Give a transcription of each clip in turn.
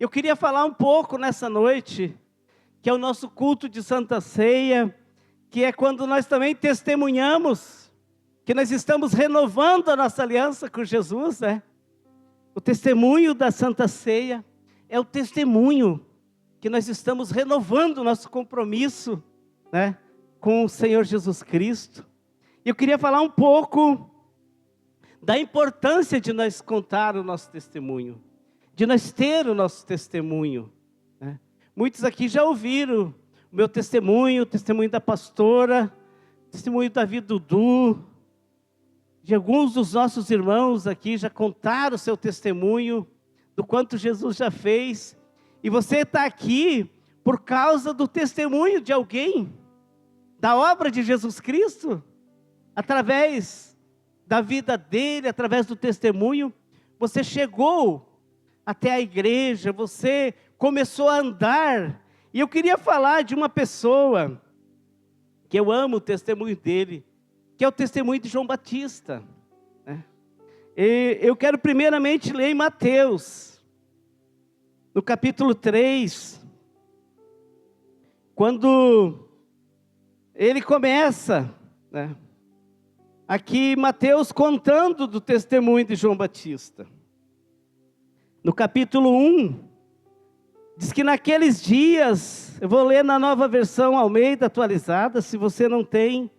Eu queria falar um pouco nessa noite, que é o nosso culto de Santa Ceia, que é quando nós também testemunhamos, que nós estamos renovando a nossa aliança com Jesus, né? O testemunho da Santa Ceia é o testemunho que nós estamos renovando o nosso compromisso, né, com o Senhor Jesus Cristo. Eu queria falar um pouco da importância de nós contar o nosso testemunho, de nós ter o nosso testemunho, né? Muitos aqui já ouviram o meu testemunho, o testemunho da pastora, o testemunho da vida do Dudu, de alguns dos nossos irmãos aqui já contaram o seu testemunho, do quanto Jesus já fez, e você está aqui por causa do testemunho de alguém, da obra de Jesus Cristo, através da vida dele, através do testemunho, você chegou até a igreja, você começou a andar. E eu queria falar de uma pessoa, que eu amo o testemunho dele, que é o testemunho de João Batista, né? E eu quero primeiramente ler em Mateus, no capítulo 3, quando ele começa, né, aqui Mateus contando do testemunho de João Batista. No capítulo 1, diz que naqueles dias, eu vou ler na Nova Versão Almeida atualizada, se você não tem,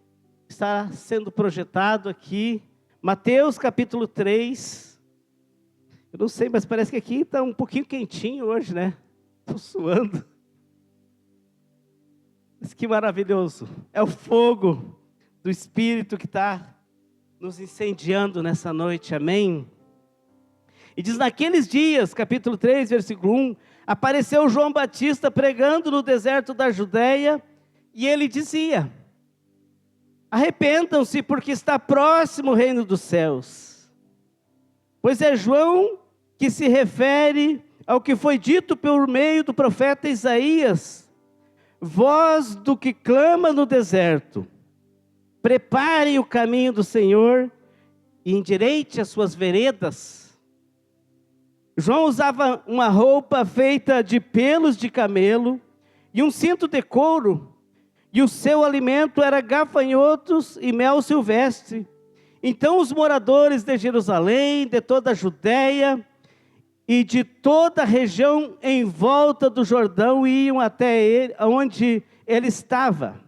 está sendo projetado aqui, Mateus capítulo 3, eu não sei, mas parece que aqui está um pouquinho quentinho hoje, né? Estou suando. Mas que maravilhoso, é o fogo do Espírito que está nos incendiando nessa noite, amém? E diz, naqueles dias, capítulo 3, versículo 1, apareceu João Batista pregando no deserto da Judeia, e ele dizia: arrependam-se, porque está próximo o reino dos céus. Pois é João que se refere ao que foi dito por meio do profeta Isaías: voz do que clama no deserto, preparem o caminho do Senhor e endireite as suas veredas. João usava uma roupa feita de pelos de camelo e um cinto de couro, e o seu alimento era gafanhotos e mel silvestre. Então os moradores de Jerusalém, de toda a Judeia e de toda a região em volta do Jordão iam até ele, onde ele estava,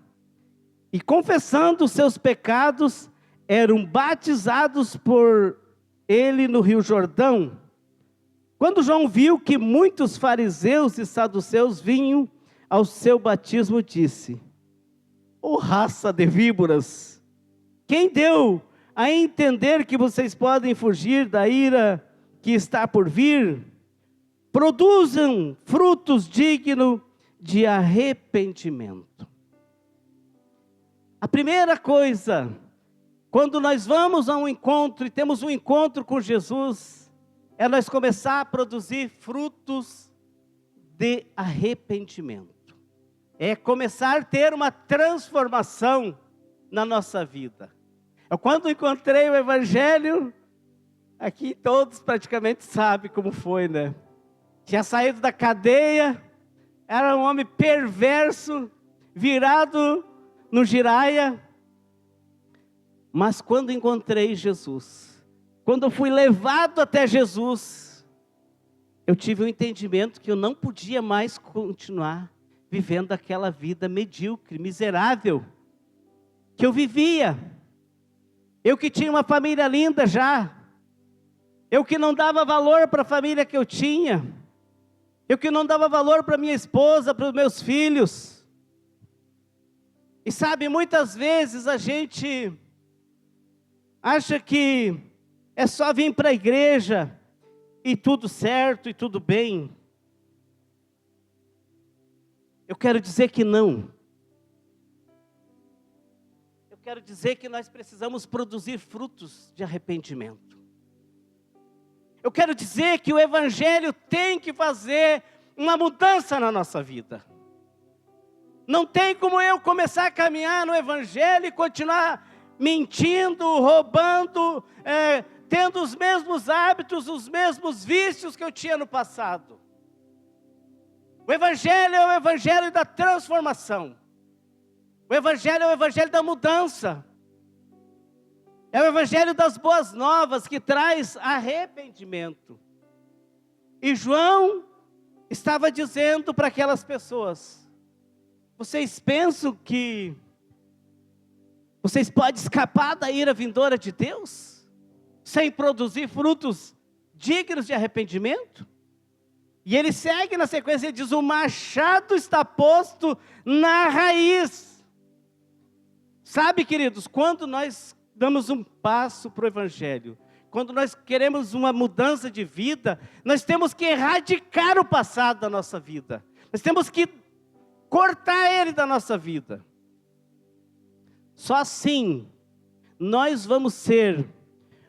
e confessando os seus pecados, eram batizados por ele no rio Jordão. Quando João viu que muitos fariseus e saduceus vinham ao seu batismo, disse: ó raça de víboras, quem deu a entender que vocês podem fugir da ira que está por vir? Produzam frutos dignos de arrependimento. A primeira coisa, quando nós vamos a um encontro e temos um encontro com Jesus, é nós começar a produzir frutos de arrependimento. É começar a ter uma transformação na nossa vida. Eu, quando encontrei o Evangelho, aqui todos praticamente sabem como foi, né? Tinha saído da cadeia, era um homem perverso, virado no giraia. Mas quando encontrei Jesus, quando eu fui levado até Jesus, eu tive um entendimento que eu não podia mais continuar vivendo aquela vida medíocre, miserável, que eu vivia. Eu que tinha uma família linda já, eu que não dava valor para a família que eu tinha, eu que não dava valor para minha esposa, para os meus filhos. E sabe, muitas vezes a gente acha que é só vir para a igreja e tudo certo e tudo bem. Eu quero dizer que não. Eu quero dizer que nós precisamos produzir frutos de arrependimento. Eu quero dizer que o Evangelho tem que fazer uma mudança na nossa vida. Não tem como eu começar a caminhar no Evangelho e continuar mentindo, roubando, tendo os mesmos hábitos, os mesmos vícios que eu tinha no passado. O Evangelho é o Evangelho da transformação. O Evangelho é o Evangelho da mudança. É o Evangelho das boas novas que traz arrependimento. E João estava dizendo para aquelas pessoas: vocês pensam que vocês podem escapar da ira vindoura de Deus sem produzir frutos dignos de arrependimento? E ele segue na sequência e diz: o machado está posto na raiz. Sabe, queridos, quando nós damos um passo para o Evangelho, quando nós queremos uma mudança de vida, nós temos que erradicar o passado da nossa vida. Nós temos que cortar ele da nossa vida. Só assim, nós vamos ser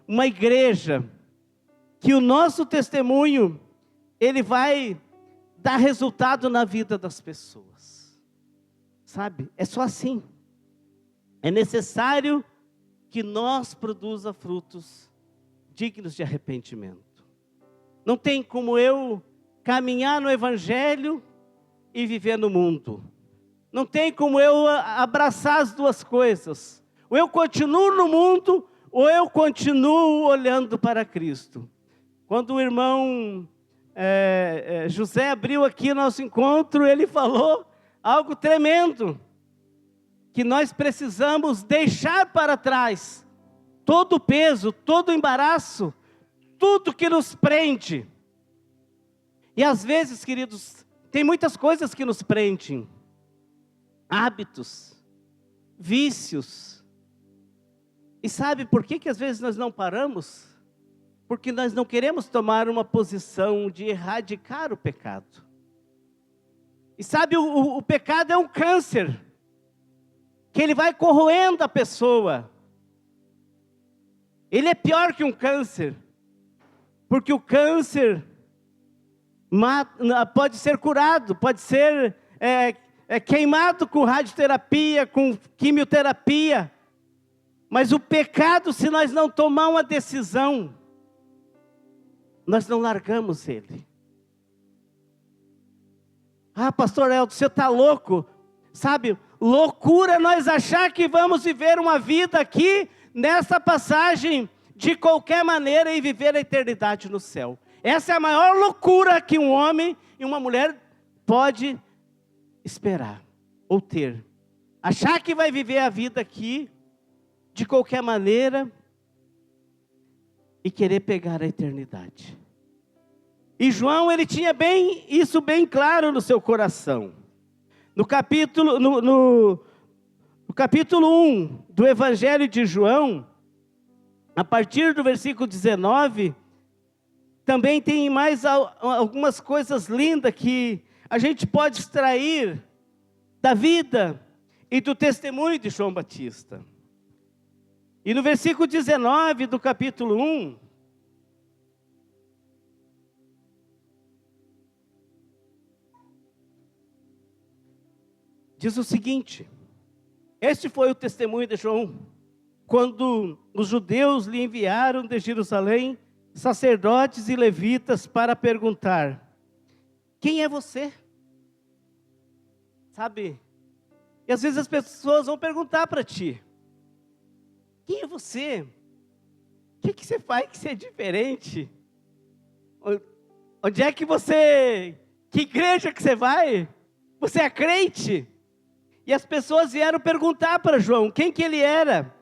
uma igreja que o nosso testemunho, ele vai dar resultado na vida das pessoas. Sabe? É só assim. É necessário que nós produza frutos dignos de arrependimento. Não tem como eu caminhar no Evangelho e viver no mundo. Não tem como eu abraçar as duas coisas. Ou eu continuo no mundo, ou eu continuo olhando para Cristo. Quando o irmão José abriu aqui nosso encontro, ele falou algo tremendo, que nós precisamos deixar para trás todo o peso, todo o embaraço, tudo que nos prende. E às vezes, queridos, tem muitas coisas que nos prendem. Hábitos, vícios. E sabe por que às vezes nós não paramos? Porque nós não queremos tomar uma posição de erradicar o pecado. E sabe, o pecado é um câncer, que ele vai corroendo a pessoa. Ele é pior que um câncer, porque o câncer pode ser curado, pode ser queimado com radioterapia, com quimioterapia. Mas o pecado, se nós não tomar uma decisão, nós não largamos ele. Ah, pastor Elton, você está louco? Sabe, loucura é nós achar que vamos viver uma vida aqui, nessa passagem, de qualquer maneira, e viver a eternidade no céu. Essa é a maior loucura que um homem e uma mulher pode esperar, ou ter. Achar que vai viver a vida aqui, de qualquer maneira, e querer pegar a eternidade. E João, ele tinha isso bem claro no seu coração. No capítulo 1 do Evangelho de João, a partir do versículo 19, também tem mais algumas coisas lindas que a gente pode extrair da vida e do testemunho de João Batista. E no versículo 19 do capítulo 1, diz o seguinte: este foi o testemunho de João, quando os judeus lhe enviaram de Jerusalém sacerdotes e levitas para perguntar: quem é você? Sabe, e às vezes as pessoas vão perguntar para ti: quem é você? O que você faz que você é diferente? Onde é que você... Que igreja que você vai? Você é crente? E as pessoas vieram perguntar para João quem que ele era.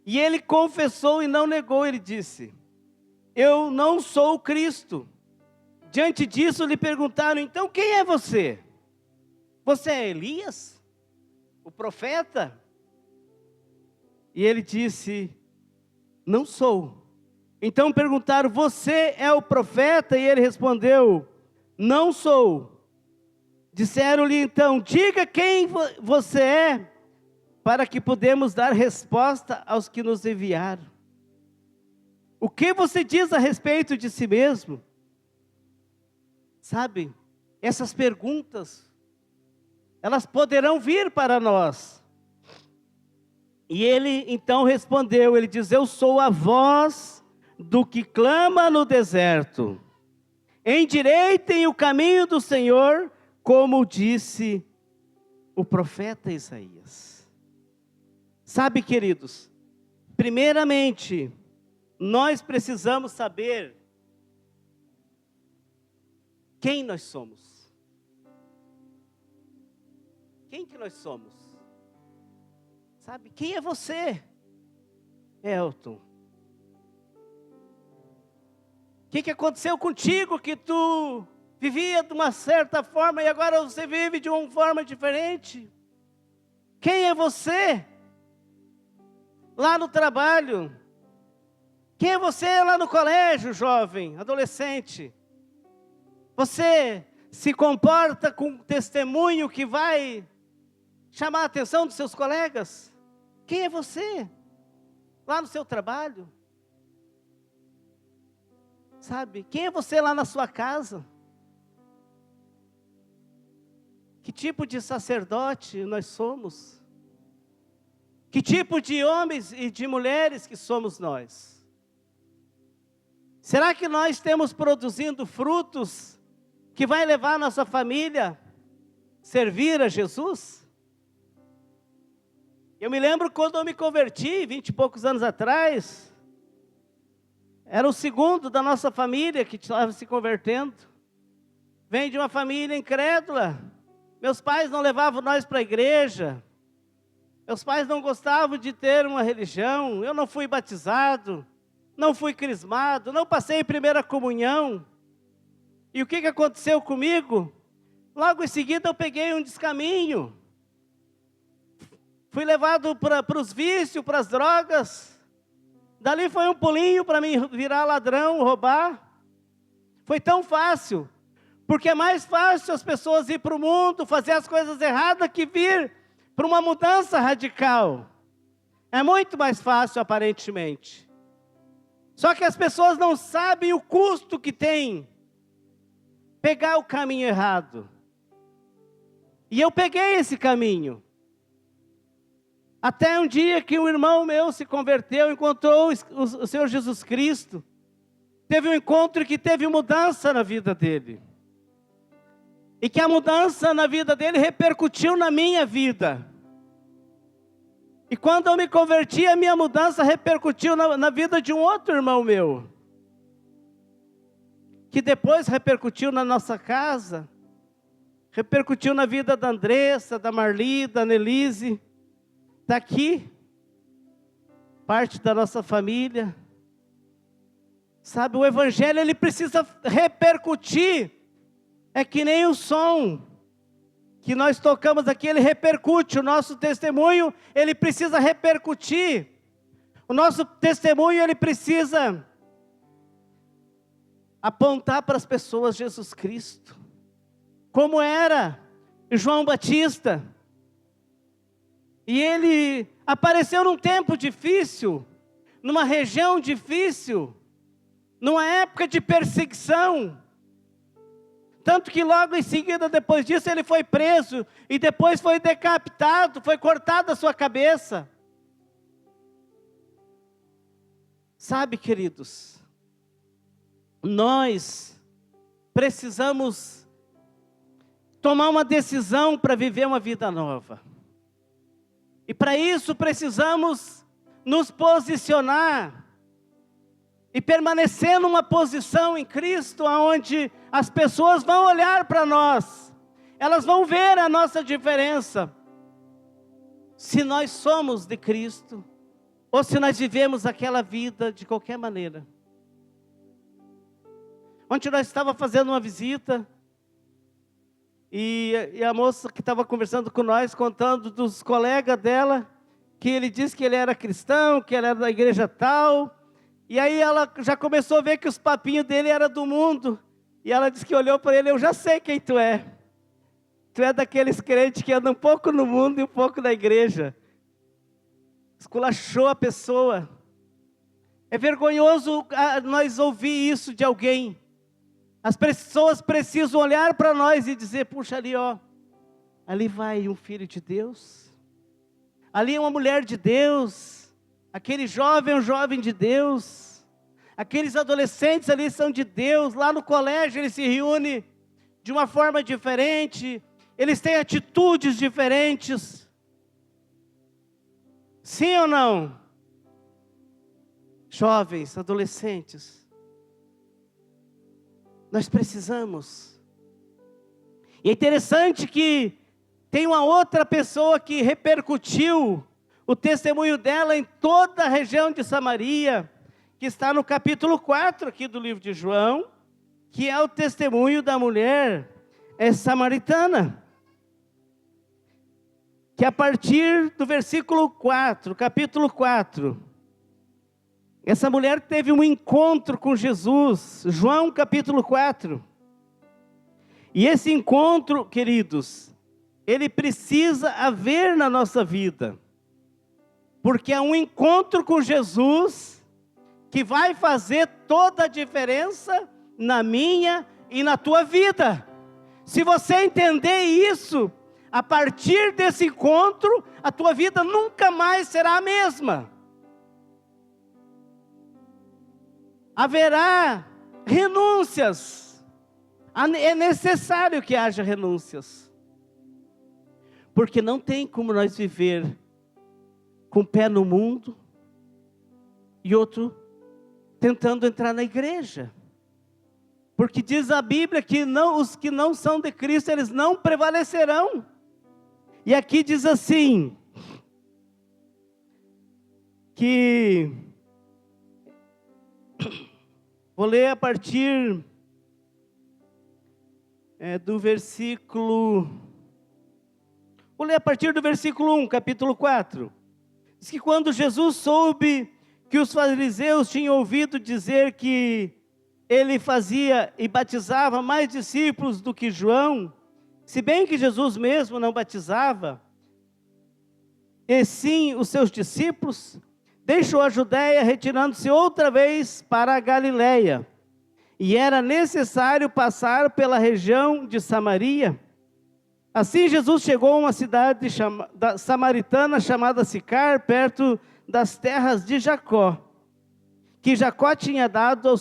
E ele confessou e não negou, ele disse: eu não sou o Cristo. Diante disso lhe perguntaram: então quem é você? Você é Elias? O profeta? E ele disse: não sou. Então perguntaram: você é o profeta? E ele respondeu: não sou. Disseram-lhe então: diga quem você é, para que podemos dar resposta aos que nos enviaram. O que você diz a respeito de si mesmo? Sabe, essas perguntas, elas poderão vir para nós. E ele então respondeu, ele diz: eu sou a voz do que clama no deserto. endireitem o caminho do Senhor, como disse o profeta Isaías. Sabe, queridos, primeiramente, nós precisamos saber quem nós somos. Quem que nós somos? Sabe, quem é você, Elton? O que aconteceu contigo que tu vivia de uma certa forma e agora você vive de uma forma diferente? Quem é você lá no trabalho? Quem é você lá no colégio, jovem, adolescente? Você se comporta com um testemunho que vai chamar a atenção dos seus colegas? Quem é você lá no seu trabalho? Sabe, quem é você lá na sua casa? Que tipo de sacerdote nós somos? Que tipo de homens e de mulheres que somos nós? Será que nós estamos produzindo frutos que vai levar a nossa família a servir a Jesus? Eu me lembro quando eu me converti, 20 e poucos anos atrás, era o segundo da nossa família que estava se convertendo. Vem de uma família incrédula. Meus pais não levavam nós para a igreja. Meus pais não gostavam de ter uma religião. Eu não fui batizado, não fui crismado, não passei em primeira comunhão. E o que aconteceu comigo? Logo em seguida eu peguei um descaminho. Fui levado para os vícios, para as drogas. Dali foi um pulinho para mim virar ladrão, roubar. Foi tão fácil, porque é mais fácil as pessoas ir para o mundo, fazer as coisas erradas, que vir para uma mudança radical. É muito mais fácil, aparentemente. Só que as pessoas não sabem o custo que tem pegar o caminho errado. E eu peguei esse caminho. Até um dia que um irmão meu se converteu, encontrou o Senhor Jesus Cristo. Teve um encontro que teve mudança na vida dele. E que a mudança na vida dele repercutiu na minha vida. E quando eu me converti, a minha mudança repercutiu na vida de um outro irmão meu. Que depois repercutiu na nossa casa. Repercutiu na vida da Andressa, da Marli, da Nelise. Daqui, parte da nossa família. Sabe, o evangelho ele precisa repercutir. É que nem o som que nós tocamos aqui, ele repercute. O nosso testemunho, ele precisa repercutir. O nosso testemunho, ele precisa apontar para as pessoas Jesus Cristo. Como era João Batista. E ele apareceu num tempo difícil, numa região difícil, numa época de perseguição. Tanto que logo em seguida, depois disso, ele foi preso e depois foi decapitado, foi cortada a sua cabeça. Sabe, queridos, nós precisamos tomar uma decisão para viver uma vida nova. E para isso precisamos nos posicionar e permanecer numa posição em Cristo, onde as pessoas vão olhar para nós, elas vão ver a nossa diferença, se nós somos de Cristo, ou se nós vivemos aquela vida de qualquer maneira. Ontem nós estávamos fazendo uma visita, e a moça que estava conversando com nós, contando dos colegas dela, que ele disse que ele era cristão, que ele era da igreja tal, e aí ela já começou a ver que os papinhos dele eram do mundo, e ela disse que olhou para ele: eu já sei quem tu é daqueles crentes que andam um pouco no mundo e um pouco na igreja. Esculachou a pessoa. É vergonhoso nós ouvir isso de alguém. As pessoas precisam olhar para nós e dizer: puxa, ali ó, ali vai um filho de Deus, ali é uma mulher de Deus, aquele jovem é um jovem de Deus, Aqueles adolescentes ali são de Deus, lá no colégio eles se reúnem de uma forma diferente, eles têm atitudes diferentes. Sim ou não? Jovens, adolescentes, nós precisamos. E é interessante que tem uma outra pessoa que repercutiu o testemunho dela em toda a região de Samaria, que está no capítulo 4 aqui do livro de João, que é o testemunho da mulher samaritana. Que a partir do versículo 4, capítulo 4, essa mulher teve um encontro com Jesus, João capítulo 4. E esse encontro, queridos, ele precisa haver na nossa vida, porque é um encontro com Jesus que vai fazer toda a diferença na minha e na tua vida. Se você entender isso, a partir desse encontro, a tua vida nunca mais será a mesma. Haverá renúncias. É necessário que haja renúncias. Porque não tem como nós viver com um pé no mundo e outro tentando entrar na igreja. Porque diz a Bíblia que os que não são de Cristo, eles não prevalecerão. E aqui diz assim, que, vou ler a partir do versículo 1, capítulo 4. Diz que quando Jesus soube que os fariseus tinham ouvido dizer que ele fazia e batizava mais discípulos do que João, se bem que Jesus mesmo não batizava, e sim os seus discípulos, deixou a Judéia, retirando-se outra vez para a Galileia. E era necessário passar pela região de Samaria. Assim Jesus chegou a uma cidade samaritana chamada Sicar, perto das terras de Jacó, que Jacó tinha dado ao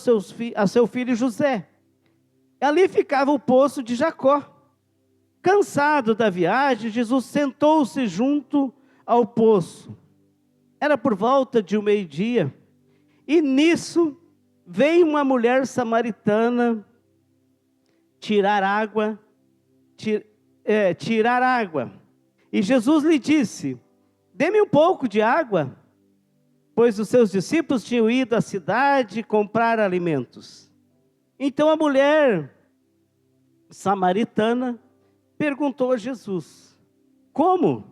seu filho José. Ali ficava o poço de Jacó. Cansado da viagem, Jesus sentou-se junto ao poço. Era por volta de meio-dia, e nisso veio uma mulher samaritana tirar água. E Jesus lhe disse: dê-me um pouco de água, pois os seus discípulos tinham ido à cidade comprar alimentos. Então a mulher samaritana perguntou a Jesus: como,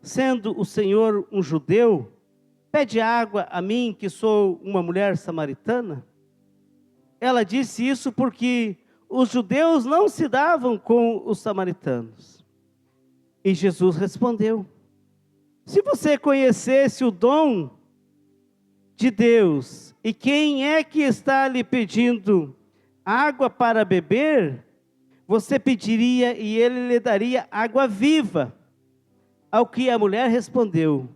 sendo o Senhor um judeu, pede água a mim, que sou uma mulher samaritana? Ela disse isso porque os judeus não se davam com os samaritanos. E Jesus respondeu: se você conhecesse o dom de Deus, e quem é que está lhe pedindo água para beber, você pediria e ele lhe daria água viva. Ao que a mulher respondeu: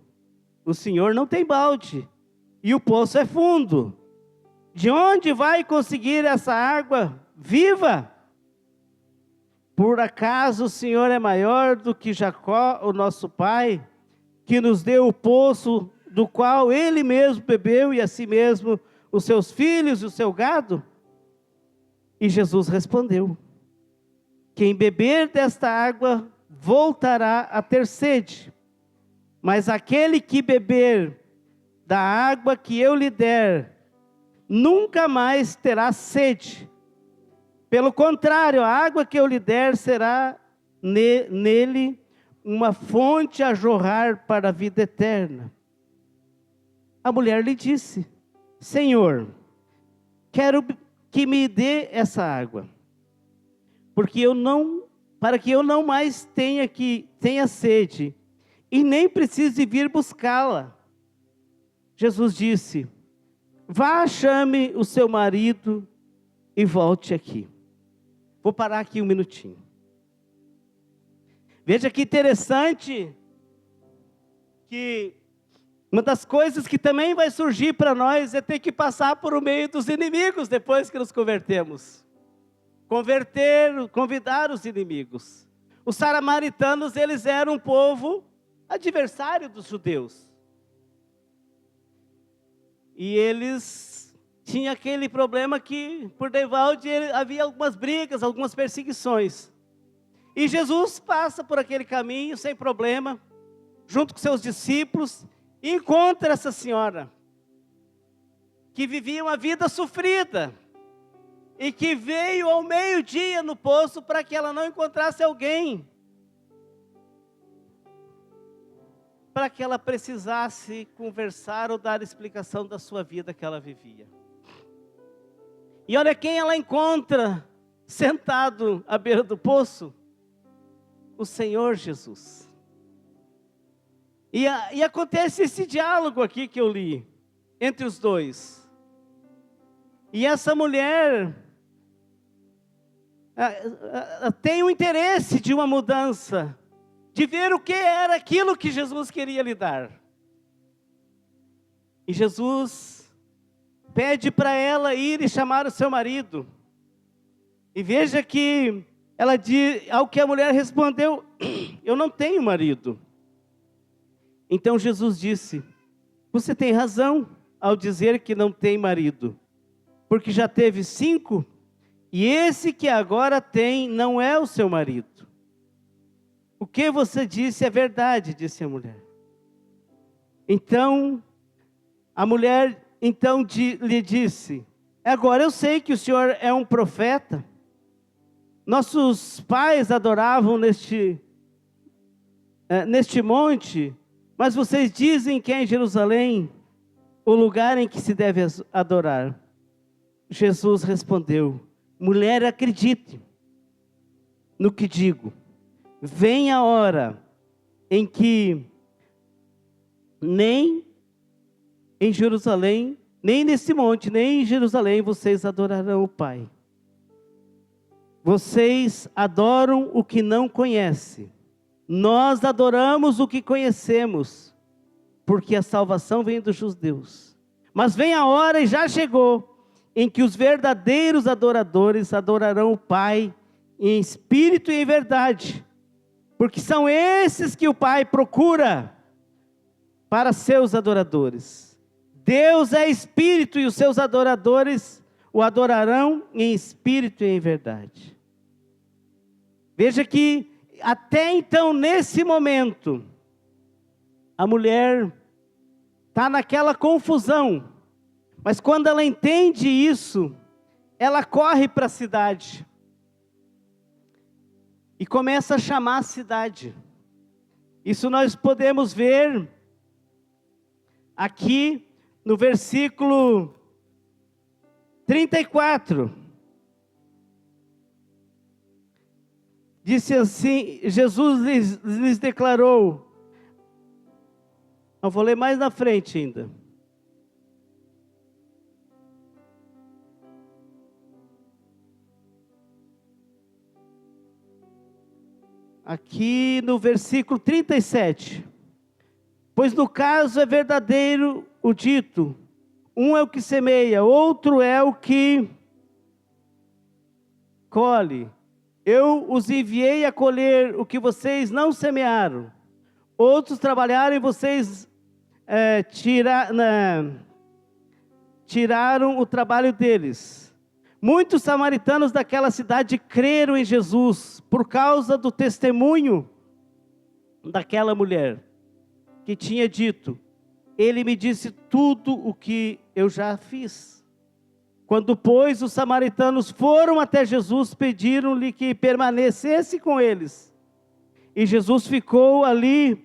o Senhor não tem balde, e o poço é fundo. De onde vai conseguir essa água viva? Por acaso o Senhor é maior do que Jacó, o nosso pai, que nos deu o poço do qual ele mesmo bebeu, e assim mesmo os seus filhos e o seu gado? E Jesus respondeu: quem beber desta água voltará a ter sede, mas aquele que beber da água que eu lhe der, nunca mais terá sede. Pelo contrário, a água que eu lhe der será nele uma fonte a jorrar para a vida eterna. A mulher lhe disse: Senhor, quero que me dê essa água, para que eu não mais tenha sede, e nem precise vir buscá-la. Jesus disse: vá, chame o seu marido e volte aqui. Vou parar aqui um minutinho. Veja que interessante que Uma das coisas que também vai surgir para nós é ter que passar por o meio dos inimigos depois que nos convertemos. Convidar os inimigos. Os samaritanos, eles eram um povo adversário dos judeus. E eles tinham aquele problema que, por devalde, havia algumas brigas, algumas perseguições. E Jesus passa por aquele caminho sem problema, junto com seus discípulos, e encontra essa senhora, que vivia uma vida sofrida, e que veio ao meio-dia no poço para que ela não encontrasse alguém, para que ela precisasse conversar ou dar explicação da sua vida que ela vivia. E olha quem ela encontra sentado à beira do poço: o Senhor Jesus. E acontece esse diálogo aqui que eu li, entre os dois. E essa mulher tem o interesse de uma mudança, de ver o que era aquilo que Jesus queria lhe dar. E Jesus pede para ela ir e chamar o seu marido. E veja que ela diz, ao que a mulher respondeu: eu não tenho marido. Então Jesus disse: você tem razão ao dizer que não tem marido, porque já teve 5, e esse que agora tem não é o seu marido. O que você disse é verdade, disse a mulher. Então, a mulher lhe disse: agora eu sei que o Senhor é um profeta. Nossos pais adoravam neste monte, mas vocês dizem que é em Jerusalém o lugar em que se deve adorar. Jesus respondeu: mulher, acredite no que digo. Vem a hora em que nem em Jerusalém, nem nesse monte, nem em Jerusalém vocês adorarão o Pai. Vocês adoram o que não conhecem. Nós adoramos o que conhecemos, porque a salvação vem dos judeus. Mas vem a hora, e já chegou, em que os verdadeiros adoradores adorarão o Pai em espírito e em verdade, porque são esses que o Pai procura para seus adoradores. Deus é espírito, e os seus adoradores o adorarão em espírito e em verdade. Veja que até então, nesse momento, a mulher está naquela confusão, mas quando ela entende isso, ela corre para a cidade e começa a chamar a cidade. Isso nós podemos ver aqui no versículo 34. Disse assim, Jesus lhes declarou, eu vou ler mais na frente ainda. Aqui no versículo 37. Pois no caso é verdadeiro o dito, um é o que semeia, outro é o que colhe. Eu os enviei a colher o que vocês não semearam. Outros trabalharam e vocês tiraram o trabalho deles. Muitos samaritanos daquela cidade creram em Jesus por causa do testemunho daquela mulher, que tinha dito: ele me disse tudo o que eu já fiz. Quando, pois, os samaritanos foram até Jesus, pediram-lhe que permanecesse com eles. E Jesus ficou ali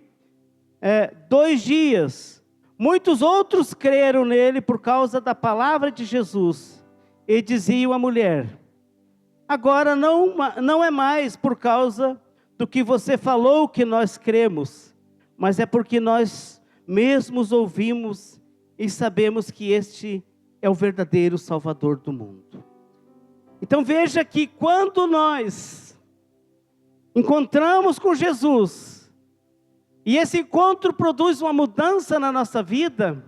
2 dias. Muitos outros creram nele por causa da palavra de Jesus. E diziam à mulher: agora não é mais por causa do que você falou que nós cremos, mas é porque nós mesmos ouvimos e sabemos que este é o verdadeiro Salvador do mundo. Então veja que quando nós encontramos com Jesus, E esse encontro produz uma mudança na nossa vida.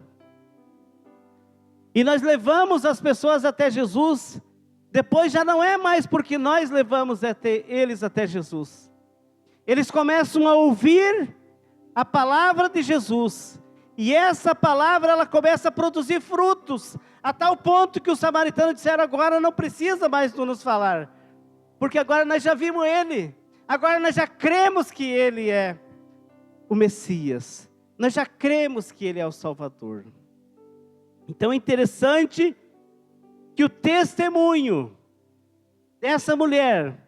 E nós levamos as pessoas até Jesus. Depois já não é mais porque nós levamos eles até Jesus. Eles começam a ouvir a palavra de Jesus. E essa palavra, ela começa a produzir frutos. A tal ponto que os samaritanos disseram: agora não precisa mais nos falar. Porque agora nós já vimos Ele. Agora nós já cremos que Ele é o Messias. Nós já cremos que Ele é o Salvador. Então é interessante que o testemunho dessa mulher,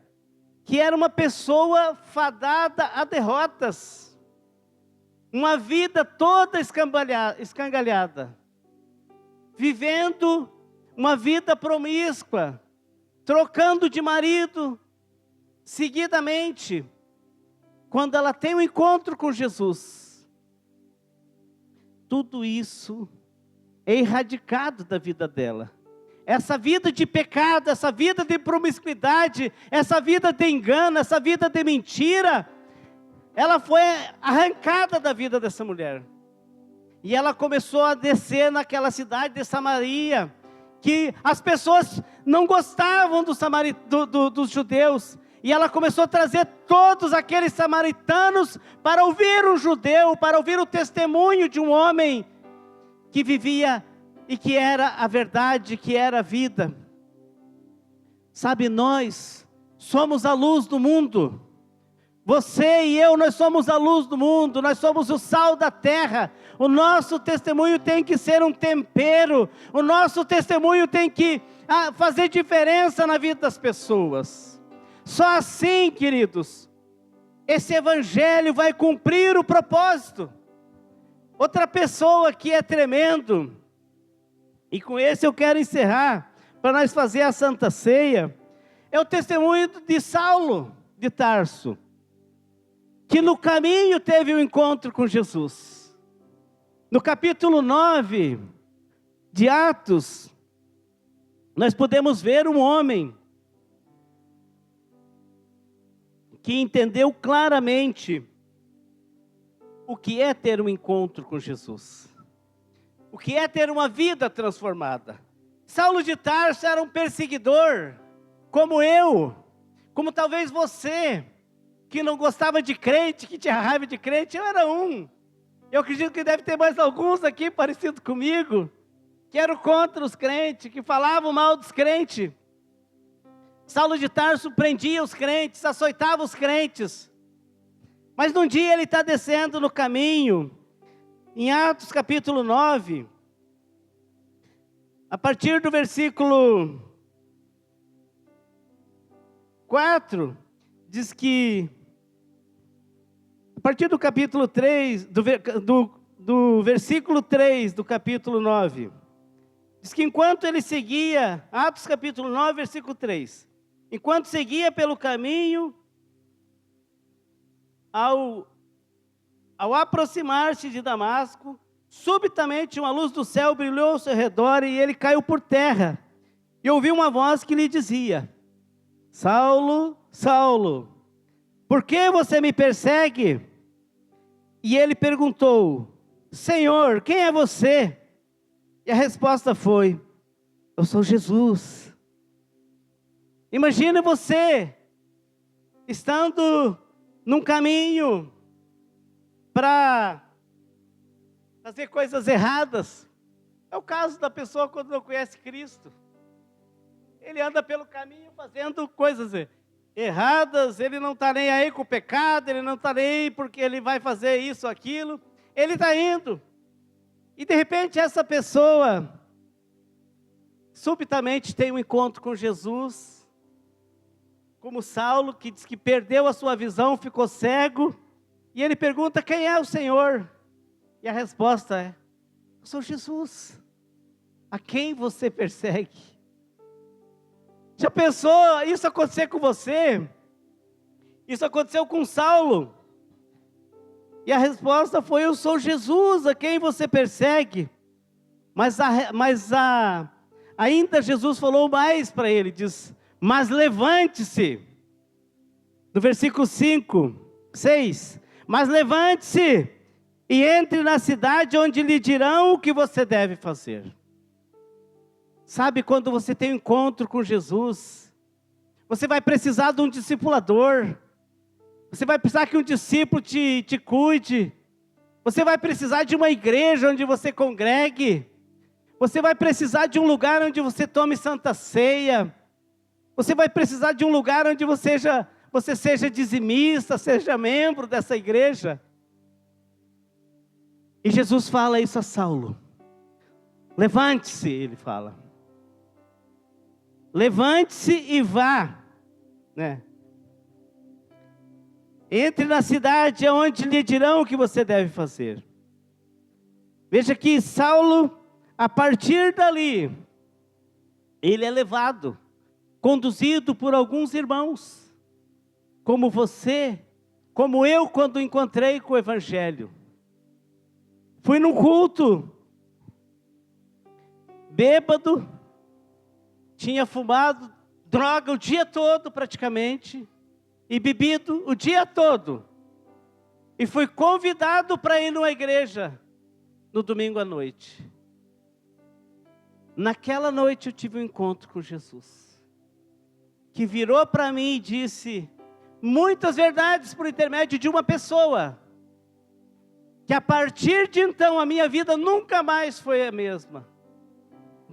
que era uma pessoa fadada a derrotas, uma vida toda escangalhada, vivendo uma vida promíscua, trocando de marido seguidamente, quando ela tem um encontro com Jesus, tudo isso é erradicado da vida dela. Essa vida de pecado, essa vida de promiscuidade, essa vida de engano, essa vida de mentira, ela foi arrancada da vida dessa mulher. E ela começou a descer naquela cidade de Samaria, que as pessoas não gostavam dos judeus. E ela começou a trazer todos aqueles samaritanos para ouvir um judeu, para ouvir o testemunho de um homem que vivia e que era a verdade, que era a vida. Sabe, nós somos a luz do mundo. Você e eu, nós somos a luz do mundo, nós somos o sal da terra. O nosso testemunho tem que ser um tempero. O nosso testemunho tem que fazer diferença na vida das pessoas. Só assim, queridos, esse evangelho vai cumprir o propósito. Outra pessoa que é tremendo, e com esse eu quero encerrar, para nós fazer a Santa Ceia, é o testemunho de Saulo de Tarso, que no caminho teve um encontro com Jesus. No capítulo 9 de Atos, nós podemos ver um homem que entendeu claramente o que é ter um encontro com Jesus. O que é ter uma vida transformada. Saulo de Tarso era um perseguidor, como eu, como talvez você, que não gostava de crente, que tinha raiva de crente. Eu era um. Eu acredito que deve ter mais alguns aqui parecidos comigo, que eram contra os crentes, que falavam mal dos crentes. Saulo de Tarso prendia os crentes, açoitava os crentes. Mas num dia ele está descendo no caminho, em Atos capítulo 9, a partir do versículo 4, diz que, a partir do capítulo 3, do versículo 3 do capítulo 9, diz que enquanto ele seguia, Atos capítulo 9, versículo 3, enquanto seguia pelo caminho, ao aproximar-se de Damasco, subitamente uma luz do céu brilhou ao seu redor e ele caiu por terra. E ouviu uma voz que lhe dizia: Saulo, Saulo, por que você me persegue? E ele perguntou: Senhor, quem é você? E a resposta foi: eu sou Jesus. Imagine você estando num caminho para fazer coisas erradas. É o caso da pessoa quando não conhece Cristo. Ele anda pelo caminho fazendo coisas erradas, ele não está nem aí com o pecado, ele não está nem aí porque ele vai fazer isso ou aquilo. Ele está indo. E de repente essa pessoa subitamente tem um encontro com Jesus, como Saulo, que diz que perdeu a sua visão, ficou cego, e ele pergunta: quem é o Senhor? E a resposta é: eu sou Jesus. A quem você persegue? Já pensou isso acontecer com você? Isso aconteceu com Saulo. E a resposta foi: eu sou Jesus, a quem você persegue. Ainda Jesus falou mais para ele, diz: mas levante-se. No versículo 5, 6, Mas levante-se e entre na cidade onde lhe dirão o que você deve fazer. Sabe, quando você tem um encontro com Jesus, você vai precisar de um discipulador. Você vai precisar que um discípulo te cuide. Você vai precisar de uma igreja onde você congregue. Você vai precisar de um lugar onde você tome santa ceia. Você vai precisar de um lugar onde você seja dizimista, seja membro dessa igreja. E Jesus fala isso a Saulo. Levante-se, ele fala. Levante-se e vá, né? Entre na cidade onde lhe dirão o que você deve fazer. Veja que Saulo, a partir dali, ele é levado, conduzido por alguns irmãos, como você, como eu, quando encontrei com o Evangelho. Fui num culto, bêbado, tinha fumado droga o dia todo praticamente, e bebido o dia todo. E fui convidado para ir numa igreja no domingo à noite. Naquela noite eu tive um encontro com Jesus, que virou para mim e disse muitas verdades por intermédio de uma pessoa, que a partir de então a minha vida nunca mais foi a mesma.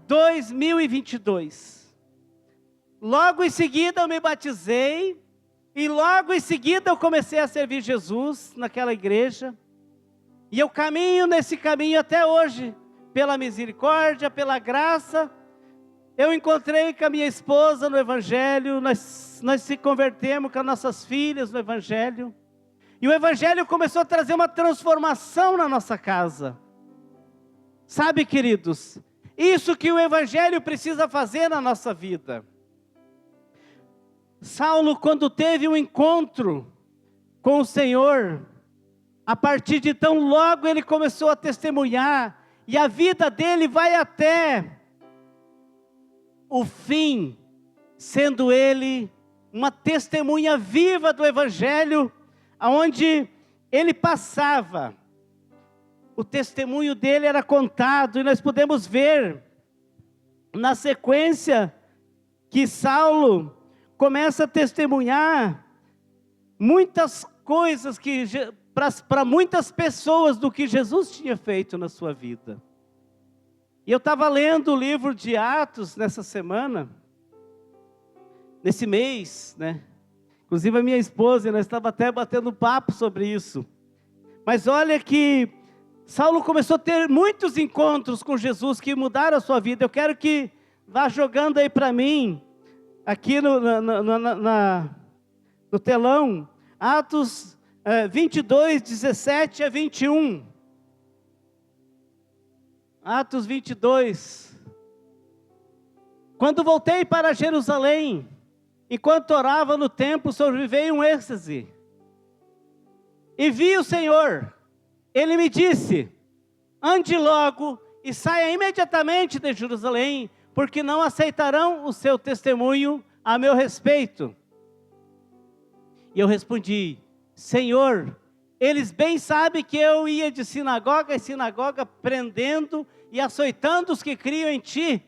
2022. Logo em seguida eu me batizei, e logo em seguida eu comecei a servir Jesus naquela igreja, e eu caminho nesse caminho até hoje, pela misericórdia, pela graça. Eu encontrei com a minha esposa no Evangelho, nós se convertemos com as nossas filhas no Evangelho, e o Evangelho começou a trazer uma transformação na nossa casa. Sabe, queridos, isso que o Evangelho precisa fazer na nossa vida. Saulo, quando teve um encontro com o Senhor, a partir de então, logo ele começou a testemunhar, e a vida dele vai até o fim, sendo ele uma testemunha viva do Evangelho, aonde ele passava, o testemunho dele era contado, e nós podemos ver, na sequência, que Saulo começa a testemunhar muitas coisas para muitas pessoas do que Jesus tinha feito na sua vida. E eu estava lendo o livro de Atos nessa semana, nesse mês, né? Inclusive a minha esposa, nós estávamos até batendo papo sobre isso. Mas olha que Saulo começou a ter muitos encontros com Jesus que mudaram a sua vida. Eu quero que vá jogando aí para mim, aqui no telão, Atos 22, 17 a 21. Atos 22. Quando voltei para Jerusalém, enquanto orava no templo, sobreveio um êxtase. E vi o Senhor. Ele me disse: ande logo e saia imediatamente de Jerusalém, porque não aceitarão o seu testemunho a meu respeito. E eu respondi: Senhor, eles bem sabem que eu ia de sinagoga em sinagoga, prendendo e açoitando os que criam em ti.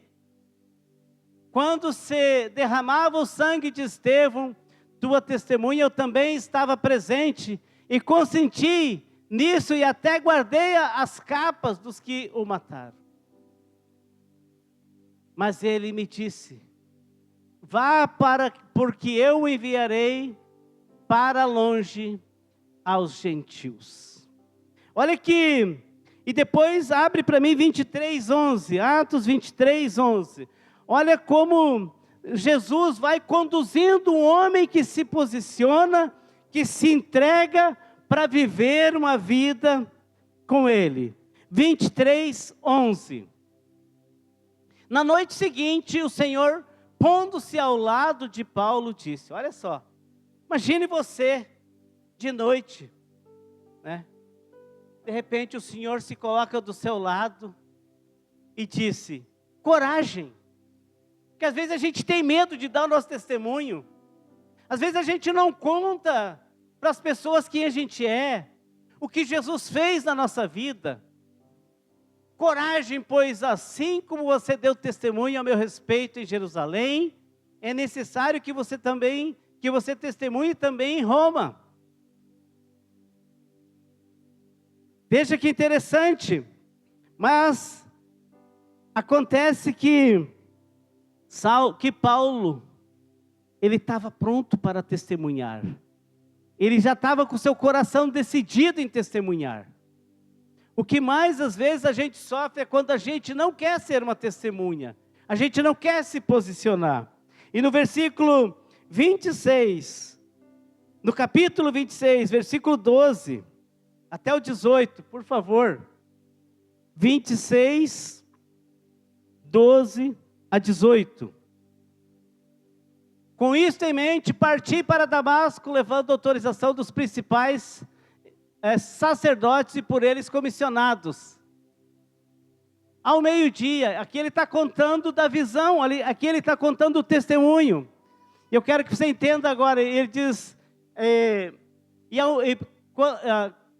Quando se derramava o sangue de Estevão, tua testemunha, eu também estava presente, e consenti nisso, e até guardei as capas dos que o mataram. Mas ele me disse: vá porque eu o enviarei para longe aos gentios. Olha aqui, e depois abre para mim 23:11, Atos 23:11. Olha como Jesus vai conduzindo um homem que se posiciona, que se entrega para viver uma vida com ele. 23:11. Na noite seguinte, o Senhor, pondo-se ao lado de Paulo, disse: olha só, imagine você de noite, né? De repente o Senhor se coloca do seu lado e disse: coragem. Porque às vezes a gente tem medo de dar o nosso testemunho. Às vezes a gente não conta para as pessoas quem a gente é. o que Jesus fez na nossa vida. Coragem, pois assim como você deu testemunho a meu respeito em Jerusalém, é necessário que você testemunhe também em Roma. Veja que interessante, mas acontece que Paulo, ele estava pronto para testemunhar. Ele já estava com seu coração decidido em testemunhar. O que mais às vezes a gente sofre é quando a gente não quer ser uma testemunha. A gente não quer se posicionar. E no versículo 26, no capítulo 26, versículo 12, até o 18, por favor. 26, 12 a 18. Com isto em mente, parti para Damasco, levando autorização dos principais sacerdotes e por eles comissionados. Ao meio-dia, aqui ele está contando da visão, aqui ele está contando o testemunho. Eu quero que você entenda agora, ele diz,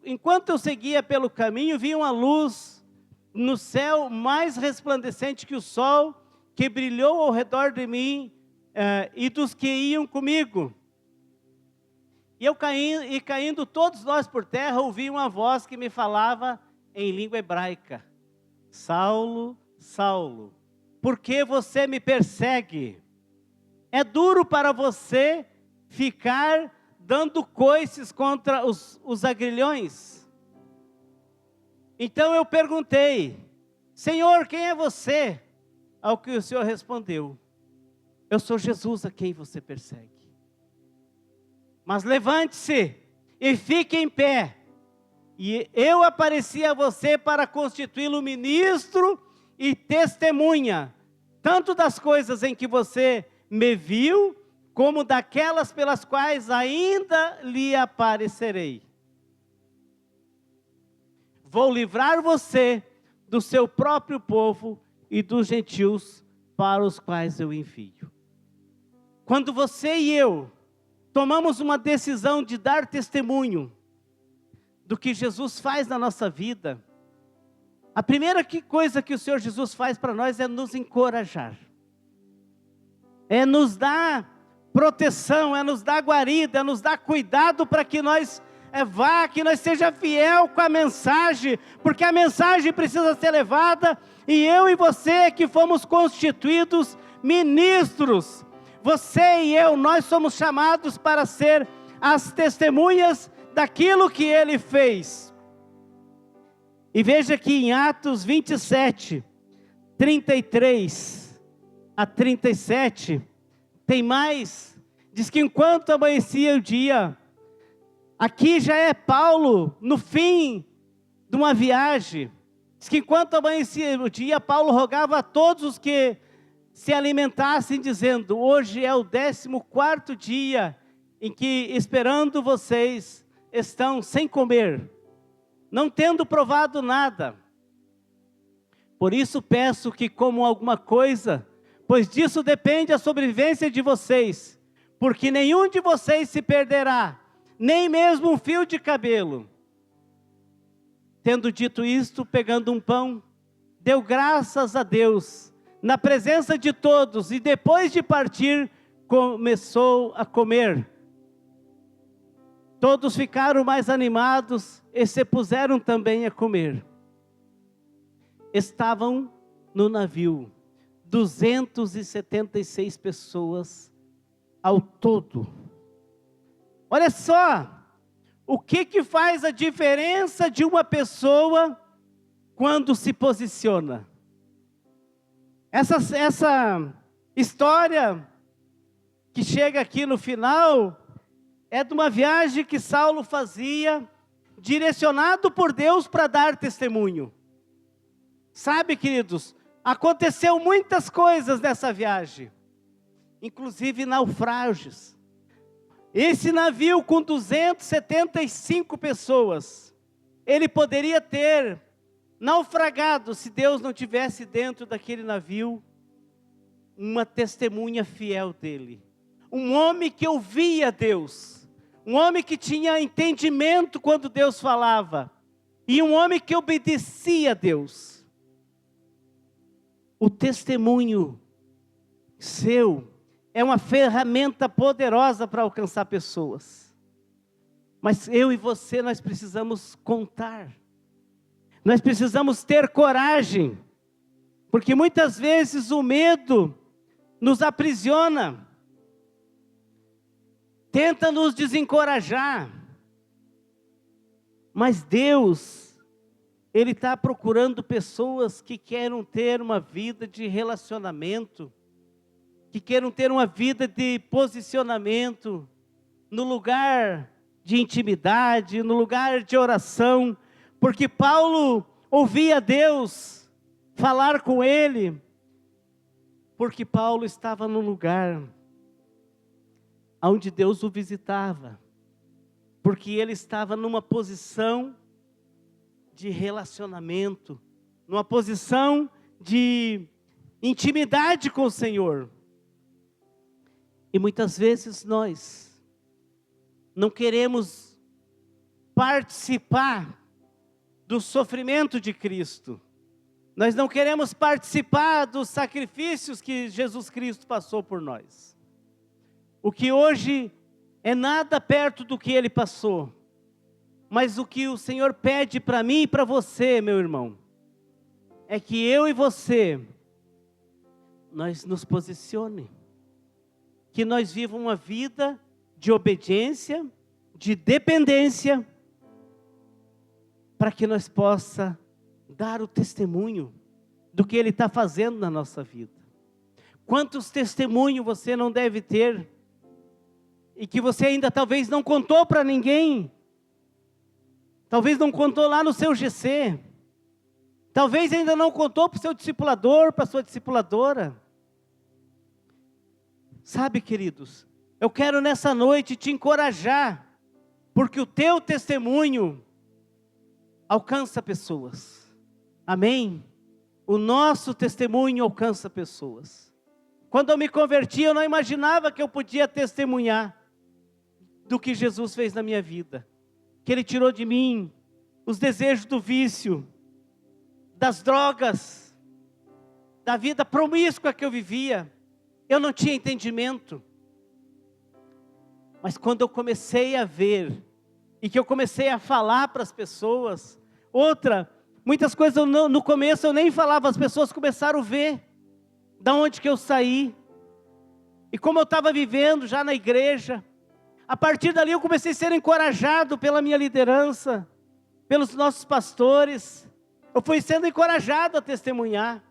enquanto eu seguia pelo caminho, vi uma luz no céu mais resplandecente que o sol, que brilhou ao redor de mim e dos que iam comigo. E caindo todos nós por terra, ouvi uma voz que me falava em língua hebraica: Saulo, Saulo, por que você me persegue? É duro para você ficar dando coices contra os agrilhões? Então eu perguntei: Senhor, quem é você? Ao que o Senhor respondeu: eu sou Jesus a quem você persegue. Mas levante-se e fique em pé. E eu apareci a você para constituí-lo ministro e testemunha, tanto das coisas em que você me viu, como daquelas pelas quais ainda lhe aparecerei. Vou livrar você do seu próprio povo e dos gentios para os quais eu envio. Quando você e eu tomamos uma decisão de dar testemunho do que Jesus faz na nossa vida, a primeira coisa que o Senhor Jesus faz para nós é nos encorajar, é nos dar proteção, é nos dar guarida, é nos dar cuidado para que nós que nós seja fiel com a mensagem, porque a mensagem precisa ser levada, e eu e você que fomos constituídos ministros, você e eu, nós somos chamados para ser as testemunhas daquilo que Ele fez. E veja que em Atos 27, 33 a 37, tem mais, diz que enquanto amanhecia o dia, aqui já é Paulo no fim de uma viagem, diz que enquanto amanhecia o dia, Paulo rogava a todos os que se alimentassem, dizendo: hoje é o 14º dia em que, esperando, vocês estão sem comer, não tendo provado nada. Por isso peço que comam alguma coisa, pois disso depende a sobrevivência de vocês, porque nenhum de vocês se perderá, nem mesmo um fio de cabelo. Tendo dito isto, pegando um pão, deu graças a Deus, na presença de todos, e depois de partir, começou a comer. Todos ficaram mais animados e se puseram também a comer. Estavam no navio 276 pessoas ao todo. Olha só, o que faz a diferença de uma pessoa quando se posiciona? Essa história que chega aqui no final é de uma viagem que Saulo fazia, direcionado por Deus para dar testemunho. Sabe, queridos, aconteceu muitas coisas nessa viagem, inclusive naufrágios. Esse navio com 275 pessoas, ele poderia ter naufragado se Deus não tivesse dentro daquele navio uma testemunha fiel dele. Um homem que ouvia Deus, um homem que tinha entendimento quando Deus falava, e um homem que obedecia a Deus. O testemunho seu é uma ferramenta poderosa para alcançar pessoas. Mas eu e você, nós precisamos contar. Nós precisamos ter coragem. Porque muitas vezes o medo nos aprisiona. Tenta nos desencorajar. Mas Deus, Ele está procurando pessoas que queiram ter uma vida de relacionamento, que queiram ter uma vida de posicionamento, no lugar de intimidade, no lugar de oração, porque Paulo ouvia Deus falar com ele, porque Paulo estava no lugar onde Deus o visitava, porque ele estava numa posição de relacionamento, numa posição de intimidade com o Senhor. E muitas vezes nós não queremos participar do sofrimento de Cristo. Nós não queremos participar dos sacrifícios que Jesus Cristo passou por nós. O que hoje é nada perto do que Ele passou. Mas o que o Senhor pede para mim e para você, meu irmão, é que eu e você, nós nos posicione. Que nós vivamos uma vida de obediência, de dependência, para que nós possa dar o testemunho do que Ele está fazendo na nossa vida. Quantos testemunhos você não deve ter, e que você ainda talvez não contou para ninguém, talvez não contou lá no seu GC, talvez ainda não contou para o seu discipulador, para a sua discipuladora. Sabe, queridos, eu quero nessa noite te encorajar, porque o teu testemunho alcança pessoas. Amém? O nosso testemunho alcança pessoas. Quando eu me converti, eu não imaginava que eu podia testemunhar do que Jesus fez na minha vida. Que Ele tirou de mim os desejos do vício, das drogas, da vida promíscua que eu vivia. Eu não tinha entendimento. Mas quando eu comecei a ver, e que eu comecei a falar para as pessoas, muitas coisas no começo eu nem falava, as pessoas começaram a ver da onde que eu saí, e como eu estava vivendo já na igreja. A partir dali eu comecei a ser encorajado pela minha liderança, pelos nossos pastores. Eu fui sendo encorajado a testemunhar.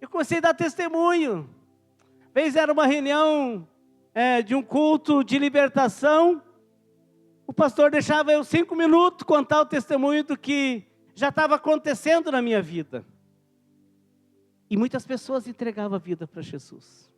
Eu comecei a dar testemunho. Vez era uma reunião de um culto de libertação, o pastor deixava eu 5 minutos contar o testemunho do que já estava acontecendo na minha vida. E muitas pessoas entregavam a vida para Jesus.